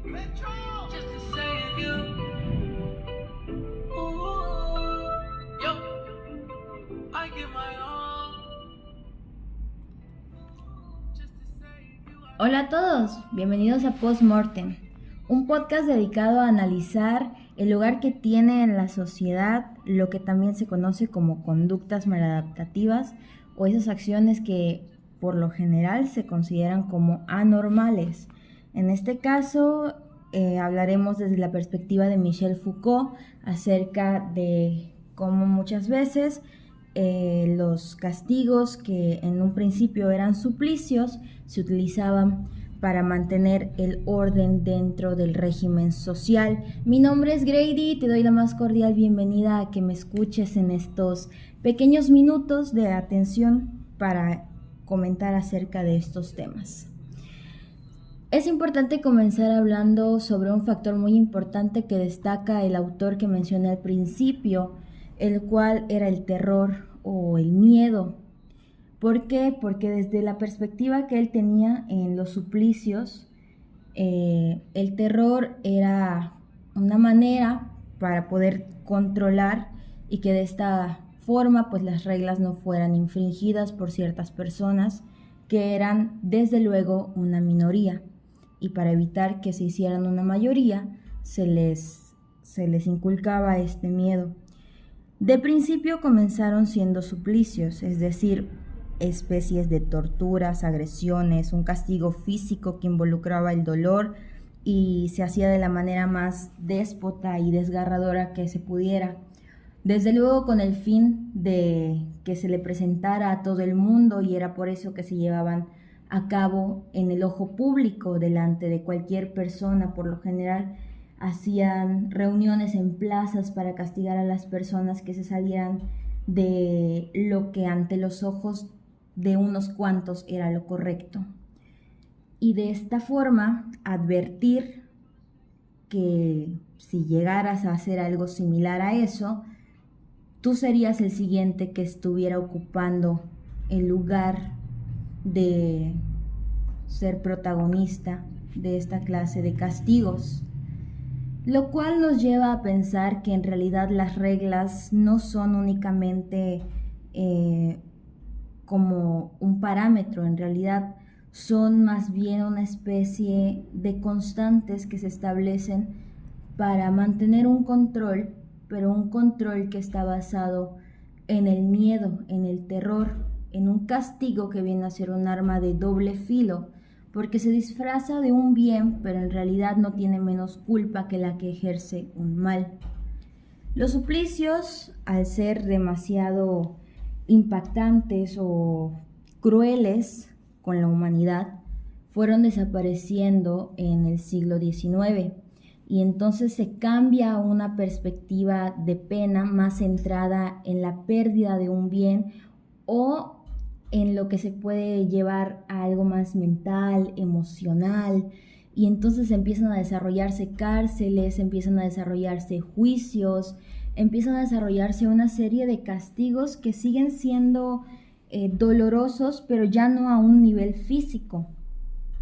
Just to save you. Ooh, yo, I give my all. Just to save you. Hola a todos, bienvenidos a Postmortem, un podcast dedicado a analizar el lugar que tiene en la sociedad lo que también se conoce como conductas maladaptativas o esas acciones que por lo general se consideran como anormales. En este caso hablaremos desde la perspectiva de Michel Foucault acerca de cómo muchas veces los castigos que en un principio eran suplicios se utilizaban para mantener el orden dentro del régimen social. Mi nombre es Grady y te doy la más cordial bienvenida a que me escuches en estos pequeños minutos de atención para comentar acerca de estos temas. Es importante comenzar hablando sobre un factor muy importante que destaca el autor que mencioné al principio, el cual era el terror o el miedo. ¿Por qué? Porque desde la perspectiva que él tenía en los suplicios, el terror era una manera para poder controlar y que de esta forma pues las reglas no fueran infringidas por ciertas personas que eran desde luego una minoría, y para evitar que se hicieran una mayoría se les inculcaba este miedo. De principio comenzaron siendo suplicios, es decir, especies de torturas, agresiones, un castigo físico que involucraba el dolor y se hacía de la manera más déspota y desgarradora que se pudiera. Desde luego con el fin de que se le presentara a todo el mundo, y era por eso que se llevaban a cabo en el ojo público delante de cualquier persona. Por lo general hacían reuniones en plazas para castigar a las personas que se salieran de lo que ante los ojos de unos cuantos era lo correcto. Y de esta forma advertir que si llegaras a hacer algo similar a eso, tú serías el siguiente que estuviera ocupando el lugar de ser protagonista de esta clase de castigos. Lo cual nos lleva a pensar que en realidad las reglas no son únicamente como un parámetro, en realidad son más bien una especie de constantes que se establecen para mantener un control, pero un control que está basado en el miedo, en el terror, en un castigo que viene a ser un arma de doble filo, porque se disfraza de un bien, pero en realidad no tiene menos culpa que la que ejerce un mal. Los suplicios, al ser demasiado impactantes o crueles con la humanidad, fueron desapareciendo en el siglo XIX, y entonces se cambia a una perspectiva de pena más centrada en la pérdida de un bien o en lo que se puede llevar a algo más mental, emocional, y entonces empiezan a desarrollarse cárceles, empiezan a desarrollarse juicios, empiezan a desarrollarse una serie de castigos que siguen siendo dolorosos, pero ya no a un nivel físico.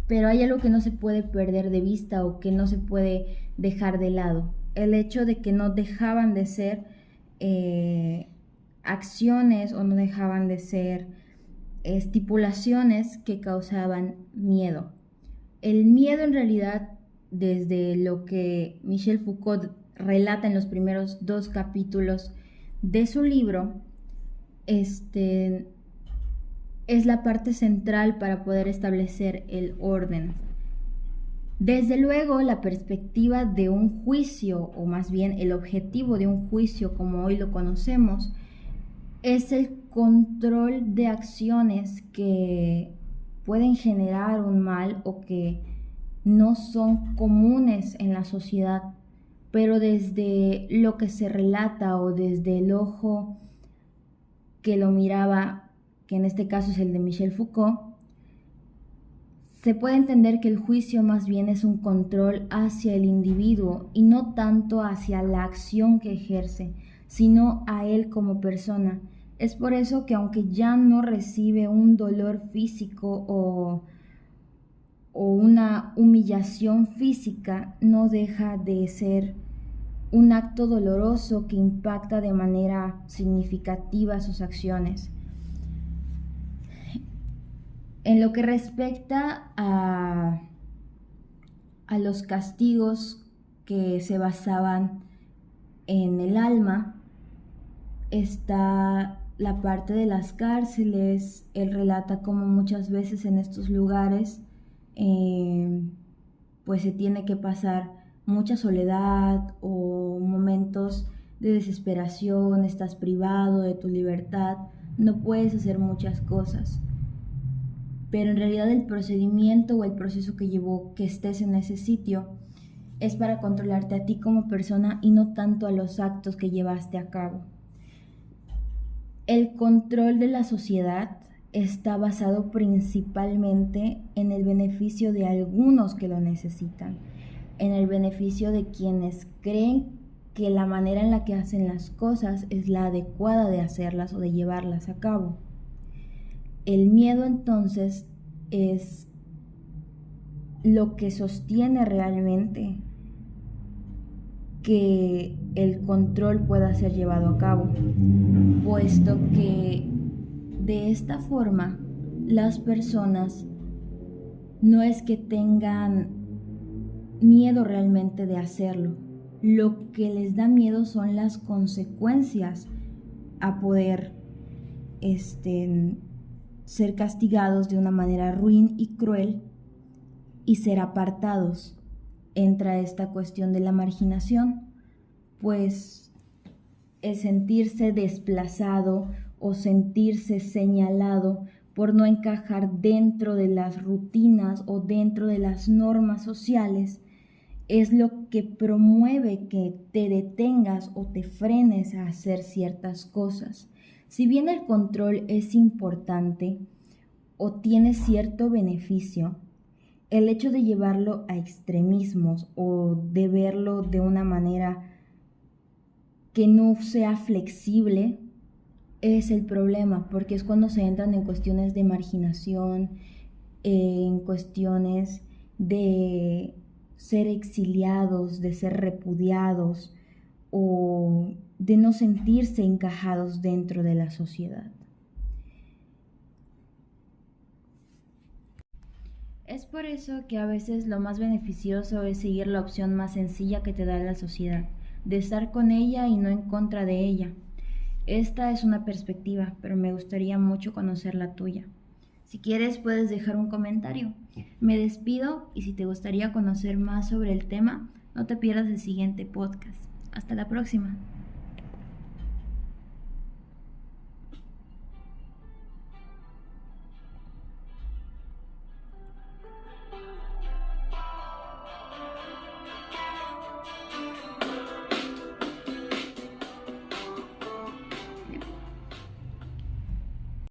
Pero hay algo que no se puede perder de vista o que no se puede dejar de lado: el hecho de que no dejaban de ser acciones o no dejaban de ser estipulaciones que causaban miedo. El miedo en realidad, desde lo que Michel Foucault relata en los primeros 2 capítulos de su libro, es la parte central para poder establecer el orden. Desde luego, la perspectiva de un juicio, o más bien el objetivo de un juicio como hoy lo conocemos, es el control de acciones que pueden generar un mal o que no son comunes en la sociedad, pero desde lo que se relata o desde el ojo que lo miraba, que en este caso es el de Michel Foucault, se puede entender que el juicio más bien es un control hacia el individuo y no tanto hacia la acción que ejerce, sino a él como persona. Es por eso que aunque ya no recibe un dolor físico o una humillación física no deja de ser un acto doloroso que impacta de manera significativa sus acciones. En lo que respecta a los castigos que se basaban en el alma, está la parte de las cárceles. Él relata cómo muchas veces en estos lugares pues se tiene que pasar mucha soledad o momentos de desesperación, estás privado de tu libertad, no puedes hacer muchas cosas. Pero en realidad el procedimiento o el proceso que llevó que estés en ese sitio es para controlarte a ti como persona y no tanto a los actos que llevaste a cabo. El control de la sociedad está basado principalmente en el beneficio de algunos que lo necesitan, en el beneficio de quienes creen que la manera en la que hacen las cosas es la adecuada de hacerlas o de llevarlas a cabo. El miedo entonces es lo que sostiene realmente que el control pueda ser llevado a cabo, puesto que de esta forma las personas no es que tengan miedo realmente de hacerlo, lo que les da miedo son las consecuencias a poder ser castigados de una manera ruin y cruel y ser apartados. Entra esta cuestión de la marginación, pues el sentirse desplazado o sentirse señalado por no encajar dentro de las rutinas o dentro de las normas sociales es lo que promueve que te detengas o te frenes a hacer ciertas cosas. Si bien el control es importante o tiene cierto beneficio, el hecho de llevarlo a extremismos o de verlo de una manera que no sea flexible es el problema, porque es cuando se entran en cuestiones de marginación, en cuestiones de ser exiliados, de ser repudiados o de no sentirse encajados dentro de la sociedad. Es por eso que a veces lo más beneficioso es seguir la opción más sencilla que te da la sociedad, de estar con ella y no en contra de ella. Esta es una perspectiva, pero me gustaría mucho conocer la tuya. Si quieres puedes dejar un comentario. Me despido y si te gustaría conocer más sobre el tema, no te pierdas el siguiente podcast. Hasta la próxima.